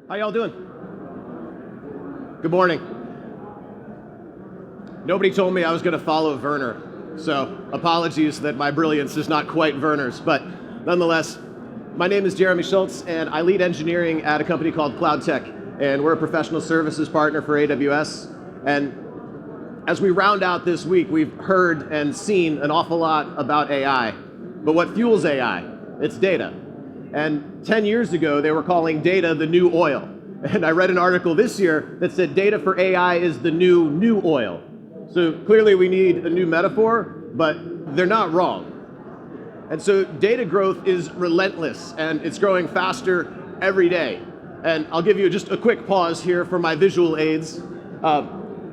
How y'all doing? Good morning. Nobody told me I was going to follow Werner, so apologies that my brilliance is not quite Werner's, but nonetheless, my name is Jeremy Schultz, and I lead engineering at a company called Cloudtech, and we're a professional services partner for AWS. And as we round out this week, we've heard and seen an awful lot about AI, but what fuels AI? It's data. And 10 years ago, they were calling data the new oil. And I read an article this year that said data for AI is the new oil. So clearly we need a new metaphor, but they're not wrong. And so data growth is relentless, and it's growing faster every day. And I'll give you just a quick pause here for my visual aids.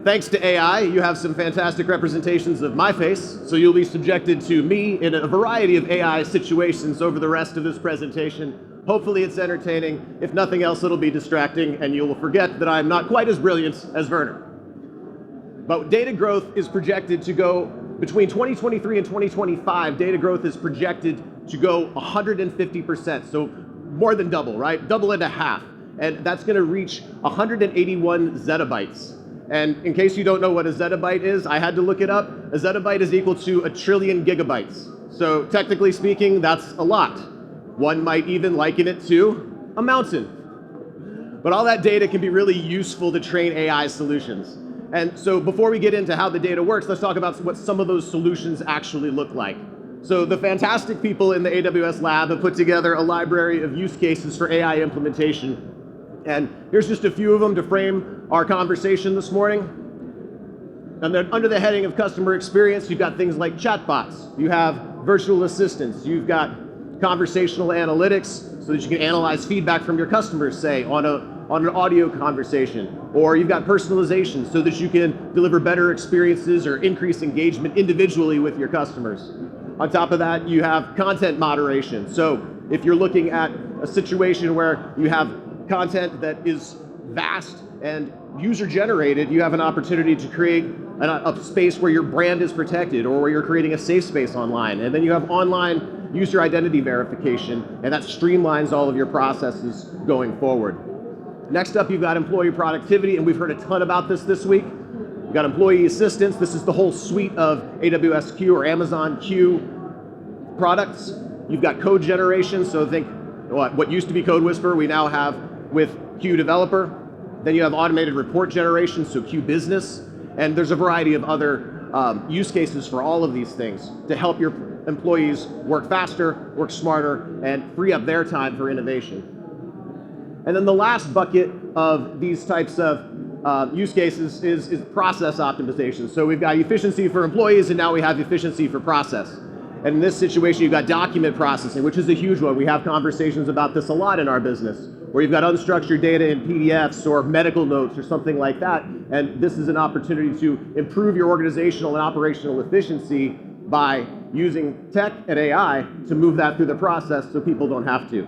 Thanks to AI, you have some fantastic representations of my face, so you'll be subjected to me in a variety of AI situations over the rest of this presentation. Hopefully it's entertaining. If nothing else, it'll be distracting, and you will forget that I'm not quite as brilliant as Werner. But data growth is projected to go, between 2023 and 2025, data growth is projected to go 150%, so more than double, right? Double and a half. And that's gonna reach 181 zettabytes. And in case you don't know what a zettabyte is, I had to look it up. A zettabyte is equal to 1 trillion gigabytes. So technically speaking, that's a lot. One might even liken it to a mountain. But all that data can be really useful to train AI solutions. And so before we get into how the data works, let's talk about what some of those solutions actually look like. So the fantastic people in the AWS lab have put together a library of use cases for AI implementation. And here's just a few of them to frame our conversation this morning. And then under the heading of customer experience, you've got things like chatbots. You have virtual assistants. You've got conversational analytics so that you can analyze feedback from your customers, say, on an audio conversation. Or you've got personalization so that you can deliver better experiences or increase engagement individually with your customers. On top of that, you have content moderation. So if you're looking at a situation where you have content that is vast and user-generated, you have an opportunity to create a space where your brand is protected or where you're creating a safe space online. And then you have online user identity verification, and that streamlines all of your processes going forward. Next up, you've got employee productivity, and we've heard a ton about this week. You've got employee assistance. This is the whole suite of AWS Q or Amazon Q products. You've got code generation, so think what used to be Code Whisperer, we now have with Q Developer. Then you have automated report generation, so Q Business. And there's a variety of other use cases for all of these things to help your employees work faster, work smarter, and free up their time for innovation. And then the last bucket of these types of use cases is process optimization. So we've got efficiency for employees, and now we have efficiency for process. And in this situation, you've got document processing, which is a huge one. We have conversations about this a lot in our business, where you've got unstructured data in PDFs or medical notes or something like that. And this is an opportunity to improve your organizational and operational efficiency by using tech and AI to move that through the process so people don't have to.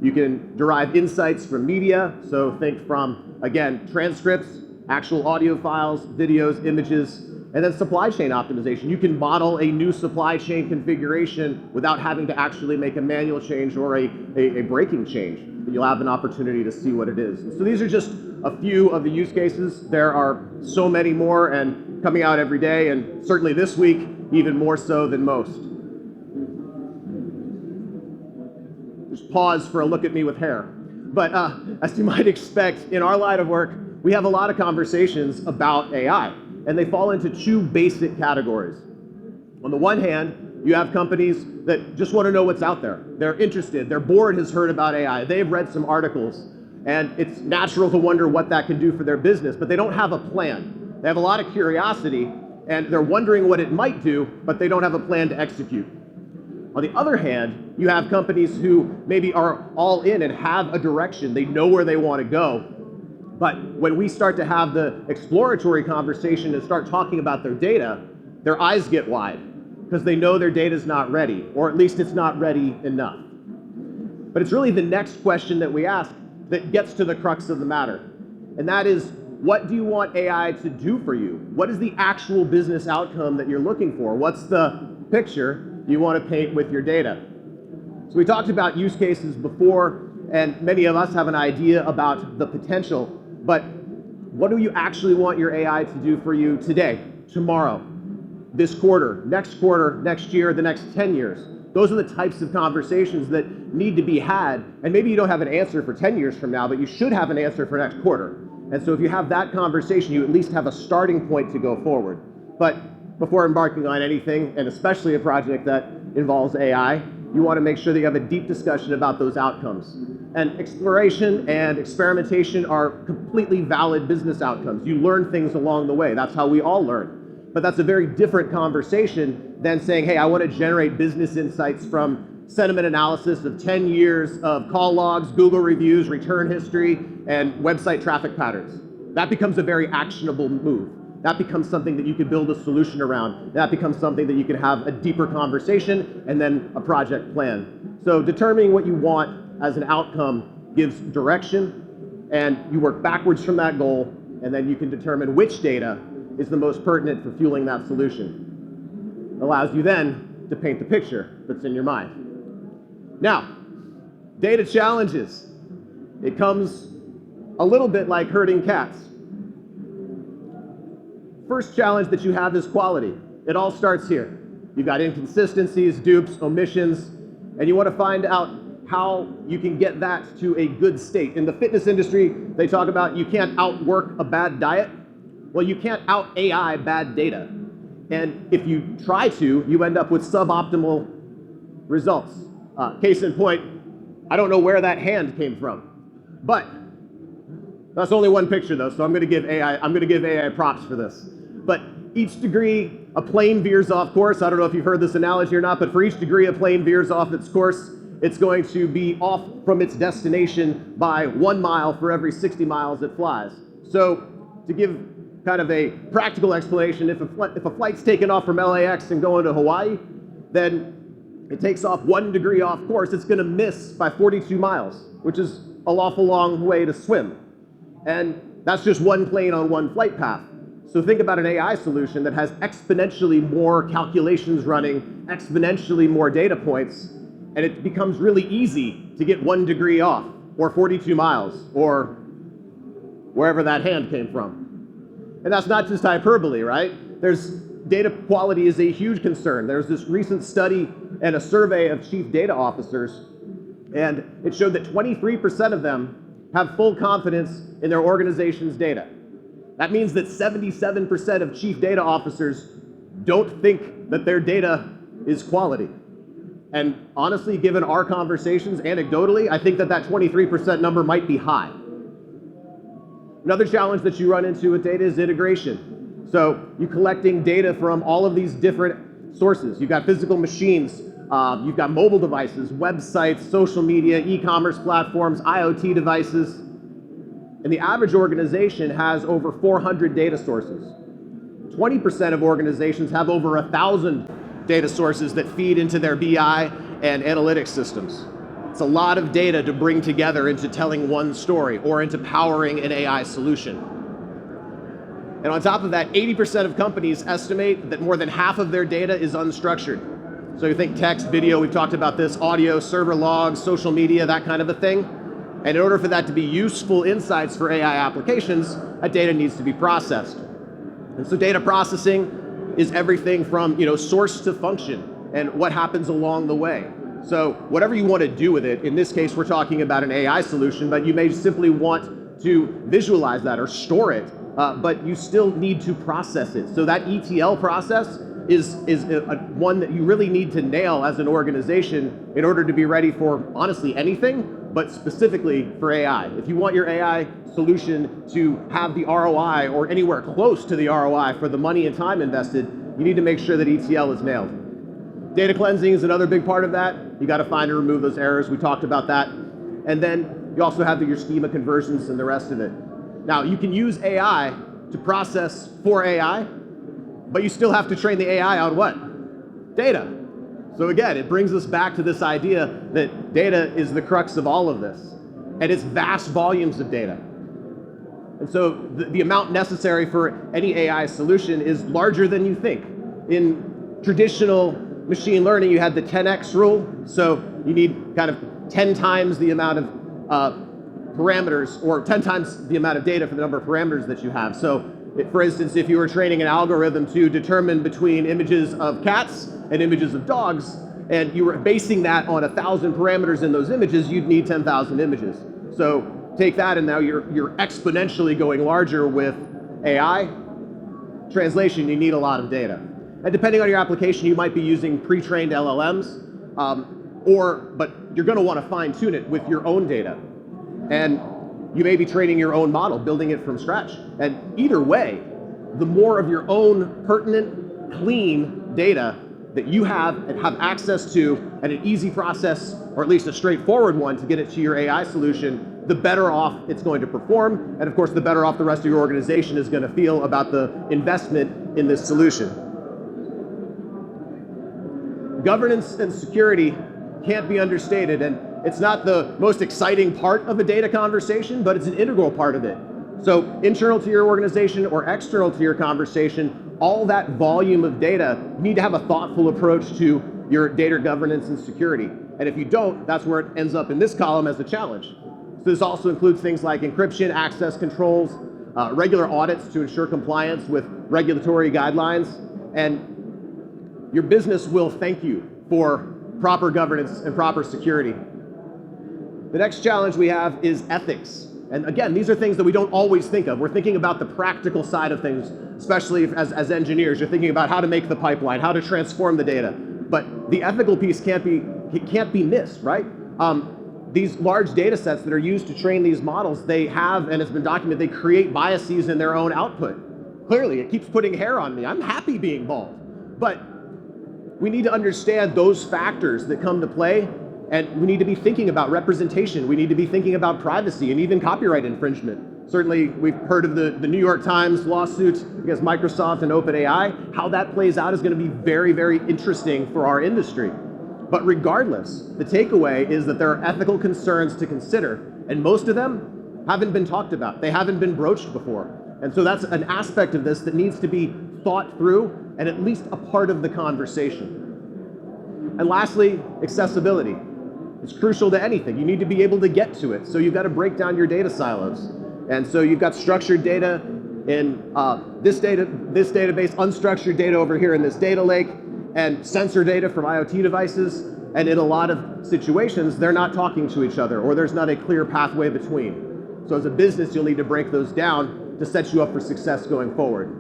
You can derive insights from media, so think from, again, transcripts, actual audio files, videos, images, and then supply chain optimization. You can model a new supply chain configuration without having to actually make a manual change or a breaking change. You'll have an opportunity to see what it is. So these are just a few of the use cases. There are so many more and coming out every day, and certainly this week, even more so than most. Just pause for a look at me with hair. But as you might expect, in our line of work, we have a lot of conversations about AI. And they fall into two basic categories. On the one hand, you have companies that just want to know what's out there. They're interested, their board has heard about AI, they've read some articles, and it's natural to wonder what that can do for their business, but they don't have a plan. They have a lot of curiosity, and they're wondering what it might do, but they don't have a plan to execute. On the other hand, you have companies who maybe are all in and have a direction, they know where they want to go, but when we start to have the exploratory conversation and start talking about their data, their eyes get wide because they know their data's not ready, or at least it's not ready enough. But it's really the next question that we ask that gets to the crux of the matter. And that is, what do you want AI to do for you? What is the actual business outcome that you're looking for? What's the picture you want to paint with your data? So we talked about use cases before. And many of us have an idea about the potential, but what do you actually want your AI to do for you today, tomorrow, this quarter, next year, the next 10 years? Those are the types of conversations that need to be had. And maybe you don't have an answer for 10 years from now, but you should have an answer for next quarter. And so if you have that conversation, you at least have a starting point to go forward. But before embarking on anything, and especially a project that involves AI, you want to make sure that you have a deep discussion about those outcomes. And exploration and experimentation are completely valid business outcomes. You learn things along the way. That's how we all learn. But that's a very different conversation than saying, hey, I want to generate business insights from sentiment analysis of 10 years of call logs, Google reviews, return history, and website traffic patterns. That becomes a very actionable move. That becomes something that you can build a solution around. That becomes something that you can have a deeper conversation and then a project plan. So determining what you want as an outcome gives direction, and you work backwards from that goal, and then you can determine which data is the most pertinent for fueling that solution. It allows you then to paint the picture that's in your mind. Now, data challenges. It comes a little bit like herding cats. First challenge that you have is quality. It all starts here. You've got inconsistencies, dupes, omissions, and you want to find out how you can get that to a good state. In the fitness industry, they talk about you can't outwork a bad diet. Well, you can't out AI bad data. And if you try to, you end up with suboptimal results. Case in point, I don't know where that hand came from, but that's only one picture though, so I'm going to give AI props for this. But each degree a plane veers off course, I don't know if you've heard this analogy or not, but for each degree a plane veers off its course, it's going to be off from its destination by 1 mile for every 60 miles it flies. So to give kind of a practical explanation, if a flight's taken off from LAX and going to Hawaii, then it takes off 1 degree off course, it's going to miss by 42 miles, which is a awful long way to swim. And that's just one plane on one flight path. So think about an AI solution that has exponentially more calculations running, exponentially more data points, and it becomes really easy to get 1 degree off, or 42 miles, or wherever that hand came from. And that's not just hyperbole, right? Data quality is a huge concern. There's this recent study and a survey of chief data officers, and it showed that 23% of them have full confidence in their organization's data. That means that 77% of chief data officers don't think that their data is quality. And honestly, given our conversations anecdotally, I think that 23% number might be high. Another challenge that you run into with data is integration. So you're collecting data from all of these different sources. You've got physical machines, you've got mobile devices, websites, social media, e-commerce platforms, IoT devices. And the average organization has over 400 data sources. 20% of organizations have over 1,000 data sources that feed into their BI and analytics systems. It's a lot of data to bring together into telling one story or into powering an AI solution. And on top of that, 80% of companies estimate that more than half of their data is unstructured. So you think text, video, we've talked about this, audio, server logs, social media, that kind of a thing. And in order for that to be useful insights for AI applications, that data needs to be processed. And so data processing is everything from source to function and what happens along the way. So whatever you want to do with it, in this case we're talking about an AI solution, but you may simply want to visualize that or store it, but you still need to process it. So that ETL process is one that you really need to nail as an organization in order to be ready for honestly anything, but specifically for AI. If you want your AI solution to have the ROI or anywhere close to the ROI for the money and time invested, you need to make sure that ETL is nailed. Data cleansing is another big part of that. You got to find and remove those errors. We talked about that. And then you also have your schema conversions and the rest of it. Now, you can use AI to process for AI, but you still have to train the AI on what? Data. So again, it brings us back to this idea that data is the crux of all of this, and it's vast volumes of data. And so the amount necessary for any AI solution is larger than you think. In traditional machine learning, you had the 10x rule, so you need kind of 10 times the amount of parameters, or 10 times the amount of data for the number of parameters that you have. So, for instance, if you were training an algorithm to determine between images of cats and images of dogs, and you were basing that on 1,000 parameters in those images, you'd need 10,000 images. So take that, and now you're exponentially going larger with AI. Translation, you need a lot of data. And depending on your application, you might be using pre-trained LLMs, but you're going to want to fine-tune it with your own data. And you may be training your own model, building it from scratch. And either way, the more of your own pertinent, clean data that you have and have access to, and an easy process, or at least a straightforward one, to get it to your AI solution, the better off it's going to perform. And of course, the better off the rest of your organization is going to feel about the investment in this solution. Governance and security can't be understated, and it's not the most exciting part of a data conversation, but it's an integral part of it. So internal to your organization or external to your conversation, all that volume of data, you need to have a thoughtful approach to your data governance and security. And if you don't, that's where it ends up in this column as a challenge. So this also includes things like encryption, access controls, regular audits to ensure compliance with regulatory guidelines, and your business will thank you for proper governance and proper security. The next challenge we have is ethics. And again, these are things that we don't always think of. We're thinking about the practical side of things, especially as engineers. You're thinking about how to make the pipeline, how to transform the data. But the ethical piece can't be missed, right? These large data sets that are used to train these models, they have, and it's been documented, they create biases in their own output. Clearly, it keeps putting hair on me. I'm happy being bald. But we need to understand those factors that come to play. And we need to be thinking about representation. We need to be thinking about privacy and even copyright infringement. Certainly, we've heard of the New York Times lawsuit against Microsoft and OpenAI. How that plays out is going to be very, very interesting for our industry. But regardless, the takeaway is that there are ethical concerns to consider, and most of them haven't been talked about. They haven't been broached before. And so that's an aspect of this that needs to be thought through and at least a part of the conversation. And lastly, accessibility. It's crucial to anything. You need to be able to get to it. So you've got to break down your data silos. And so you've got structured data in this database, unstructured data over here in this data lake, and sensor data from IoT devices. And in a lot of situations, they're not talking to each other, or there's not a clear pathway between. So as a business, you'll need to break those down to set you up for success going forward.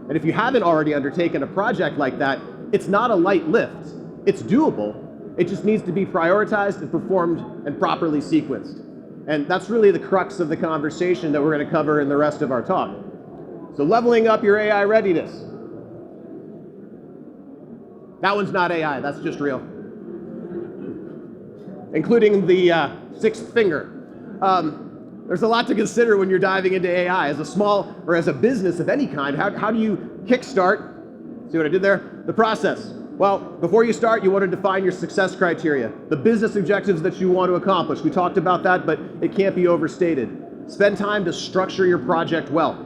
And if you haven't already undertaken a project like that, it's not a light lift. It's doable. It just needs to be prioritized and performed and properly sequenced. And that's really the crux of the conversation that we're going to cover in the rest of our talk. So leveling up your AI readiness. That one's not AI, that's just real. Including the sixth finger. There's a lot to consider when you're diving into AI. As a small, or as a business of any kind, how do you kickstart, see what I did there? The process. Well, before you start, you want to define your success criteria, the business objectives that you want to accomplish. We talked about that, but it can't be overstated. Spend time to structure your project well.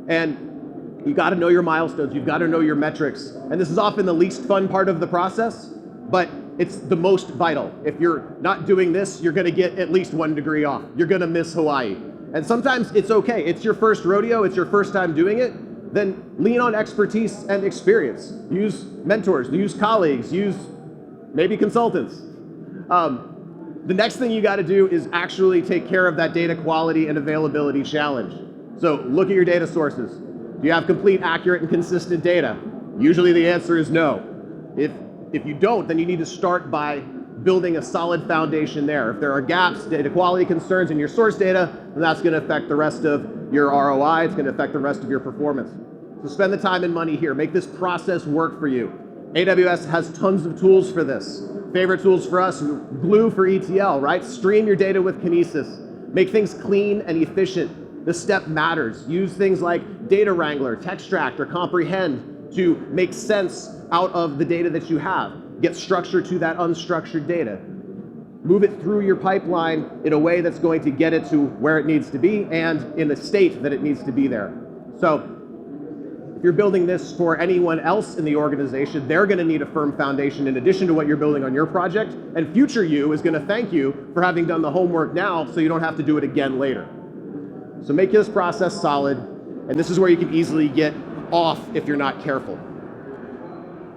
And you got to know your milestones, you've got to know your metrics. And this is often the least fun part of the process, but it's the most vital. If you're not doing this, you're going to get at least 1 degree off. You're going to miss Hawaii. And sometimes it's okay. It's your first rodeo, it's your first time doing it. Then lean on expertise and experience. Use mentors, use colleagues, use maybe consultants. The next thing you got to do is actually take care of that data quality and availability challenge. So look at your data sources. Do you have complete, accurate, and consistent data? Usually the answer is no. If you don't, then you need to start by building a solid foundation there. If there are gaps, data quality concerns in your source data, then that's going to affect the rest of your ROI. It's going to affect the rest of your performance. So spend the time and money here. Make this process work for you. AWS has tons of tools for this. Favorite tools for us, Glue for ETL, right? Stream your data with Kinesis. Make things clean and efficient. This step matters. Use things like Data Wrangler, Textract, or Comprehend to make sense out of the data that you have. Get structure to that unstructured data. Move it through your pipeline in a way that's going to get it to where it needs to be and in the state that it needs to be there. So, if you're building this for anyone else in the organization, they're going to need a firm foundation in addition to what you're building on your project, and future you is going to thank you for having done the homework now so you don't have to do it again later. So make this process solid, and this is where you can easily get off if you're not careful.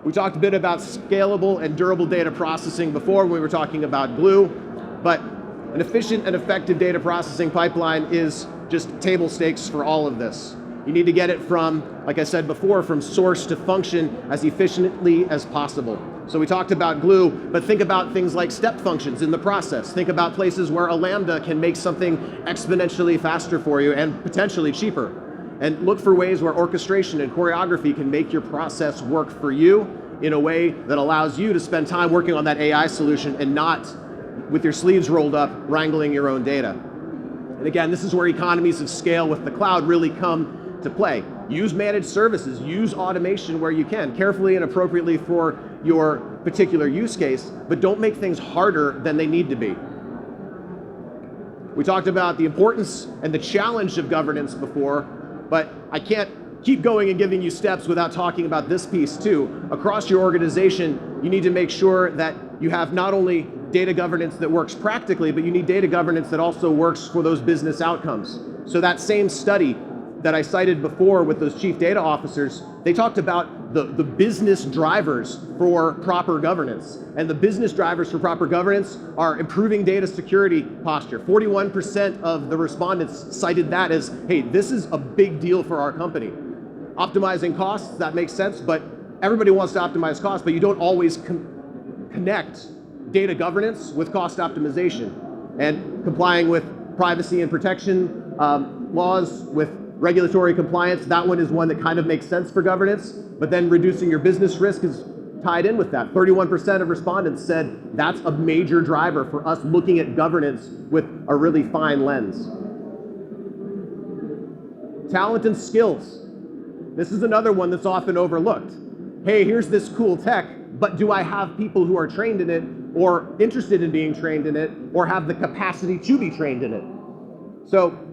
We talked a bit about scalable and durable data processing before when we were talking about Glue, but an efficient and effective data processing pipeline is just table stakes for all of this. You need to get it from, like I said before, from source to function as efficiently as possible. So we talked about Glue, but think about things like step functions in the process. Think about places where a Lambda can make something exponentially faster for you and potentially cheaper. And look for ways where orchestration and choreography can make your process work for you in a way that allows you to spend time working on that AI solution and not with your sleeves rolled up wrangling your own data. And again, this is where economies of scale with the cloud really come to play. Use managed services, use automation where you can, carefully and appropriately for your particular use case, but don't make things harder than they need to be. We talked about the importance and the challenge of governance before, but I can't keep going and giving you steps without talking about this piece too. Across your organization, you need to make sure that you have not only data governance that works practically, but you need data governance that also works for those business outcomes. So that same study that I cited before with those chief data officers, they talked about the business drivers for proper governance. And the business drivers for proper governance are improving data security posture. 41% of the respondents cited that as, hey, this is a big deal for our company. Optimizing costs, that makes sense, but everybody wants to optimize costs, but you don't always connect data governance with cost optimization. And complying with privacy and protection laws, with regulatory compliance, that one is one that kind of makes sense for governance, but then reducing your business risk is tied in with that. 31% of respondents said that's a major driver for us looking at governance with a really fine lens. Talent and skills. This is another one that's often overlooked. Hey, here's this cool tech, but do I have people who are trained in it or interested in being trained in it or have the capacity to be trained in it? So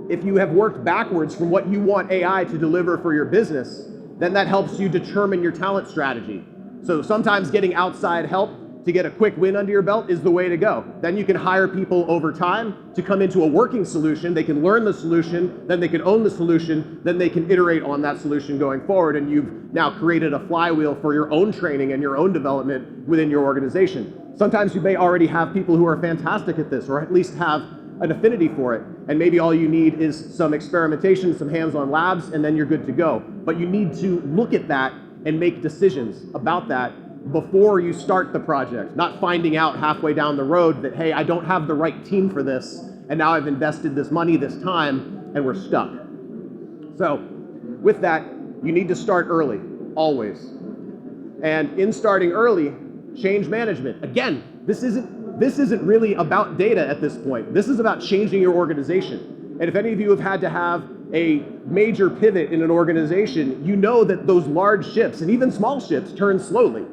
if you have worked backwards from what you want AI to deliver for your business, then that helps you determine your talent strategy. So sometimes getting outside help to get a quick win under your belt is the way to go. Then you can hire people over time to come into a working solution. They can learn the solution, then they can own the solution, then they can iterate on that solution going forward, and you've now created a flywheel for your own training and your own development within your organization. Sometimes you may already have people who are fantastic at this, or at least have an affinity for it, and maybe all you need is some experimentation, some hands-on labs, and then you're good to go. But you need to look at that and make decisions about that before you start the project, not finding out halfway down the road that, hey, I don't have the right team for this, and now I've invested this money, this time, and we're stuck. So with that, you need to start early, always. And in starting early, change management. Again, this isn't really about data at this point. This is about changing your organization. And if any of you have had to have a major pivot in an organization, you know that those large ships and even small ships turn slowly.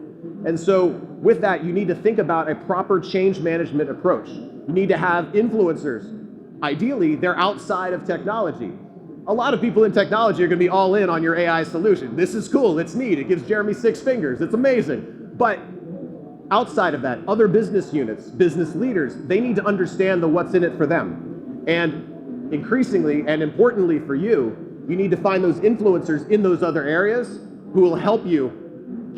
And so with that, you need to think about a proper change management approach. You need to have influencers. Ideally, they're outside of technology. A lot of people in technology are going to be all in on your AI solution. This is cool, it's neat, it gives Jeremy 6 fingers, it's amazing. But outside of that, other business units, business leaders, they need to understand the what's in it for them. And increasingly and importantly for you, you need to find those influencers in those other areas who will help you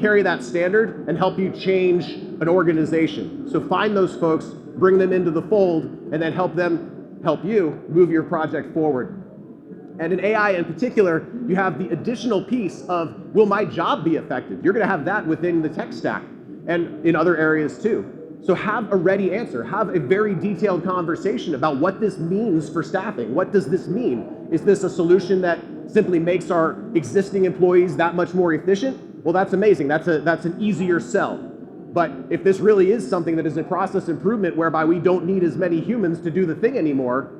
carry that standard and help you change an organization. So find those folks, bring them into the fold, and then help them help you move your project forward. And in AI in particular, you have the additional piece of, will my job be affected? You're going to have that within the tech stack and in other areas too. So have a ready answer. Have a very detailed conversation about what this means for staffing. What does this mean? Is this a solution that simply makes our existing employees that much more efficient? Well, that's amazing. That's an easier sell. But if this really is something that is a process improvement whereby we don't need as many humans to do the thing anymore,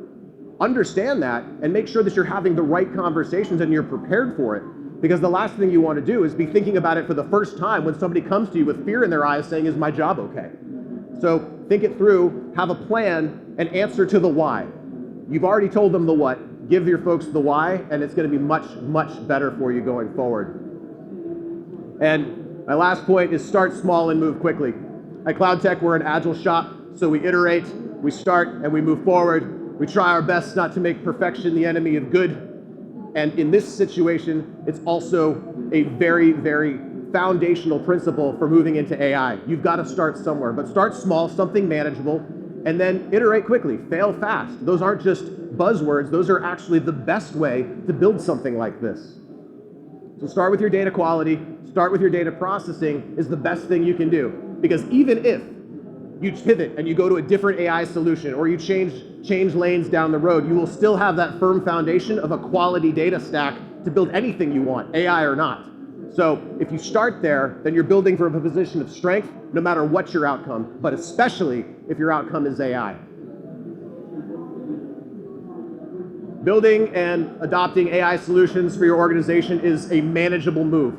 understand that and make sure that you're having the right conversations and you're prepared for it. Because the last thing you want to do is be thinking about it for the first time when somebody comes to you with fear in their eyes saying, is my job okay? So think it through, have a plan, and answer to the why. You've already told them the what. give your folks the why, and it's going to be much, much better for you going forward. And my last point is start small and move quickly. At Cloudtech, we're an agile shop, so we iterate, we start, and we move forward. We try our best not to make perfection the enemy of good. And in this situation, it's also a very, very foundational principle for moving into AI. You've got to start somewhere, but start small, something manageable, and then iterate quickly, fail fast. Those aren't just buzzwords, those are actually the best way to build something like this. So start with your data quality, start with your data processing is the best thing you can do. Because even if you pivot and you go to a different AI solution or you change lanes down the road, you will still have that firm foundation of a quality data stack to build anything you want, AI or not. So if you start there, then you're building from a position of strength, no matter what your outcome, but especially if your outcome is AI. Building and adopting AI solutions for your organization is a manageable move.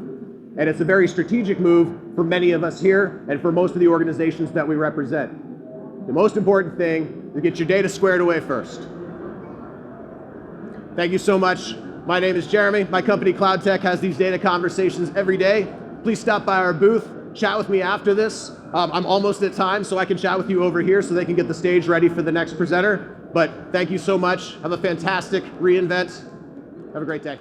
And it's a very strategic move for many of us here and for most of the organizations that we represent. The most important thing is get your data squared away first. Thank you so much. My name is Jeremy. My company Cloudtech has these data conversations every day. Please stop by our booth, chat with me after this. I'm almost at time, so I can chat with you over here so they can get the stage ready for the next presenter. But thank you so much. Have a fantastic reInvent. Have a great day.